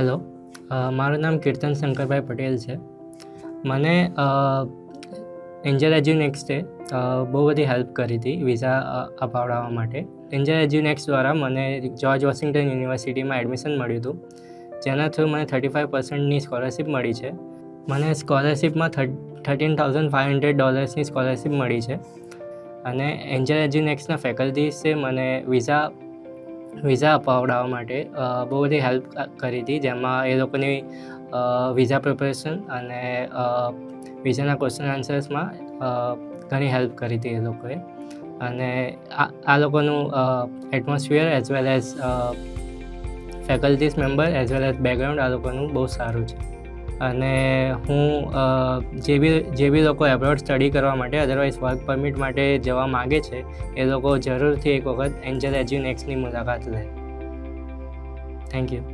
Hello, મારું નામ કીર્તન શંકરભાઈ પટેલ છે. મને એન્જલ એજ્યુનેક્સ્ટે બહુ બધી હેલ્પ કરી હતી વિઝા અપાવડાવવા માટે. એન્જલ એજ્યુનેક્સ દ્વારા મને જ્યોર્જ વોશિંગ્ટન યુનિવર્સિટીમાં એડમિશન મળ્યું હતું, જેના થ્રુ મને 35%ની સ્કોલરશિપ મળી છે. મને સ્કોલરશિપમાં $13,500ની સ્કોલરશિપ મળી છે. અને એન્જલ એજ્યુનેક્સના ફેકલ્ટીસે મને વિઝા અપાવડાવવા માટે બહુ બધી હેલ્પ કરી હતી, જેમાં એ લોકોની વિઝા પ્રિપરેશન અને વિઝાના ક્વેશ્ચન આન્સર્સમાં ઘણી હેલ્પ કરી હતી એ લોકોએ. અને આ લોકોનું atmosphere as well as faculties member as well as background આ લોકોનું બહુ સારું છે. અને હું જે બી લોકો એબ્રોડ સ્ટડી કરવા માટે અધરવાઇઝ વર્ક પરમિટ માટે જવા માગે છે, એ લોકો જરૂરથી એક વખત એન્જલ એજ્યુનેક્સની મુલાકાત લે. Thank you.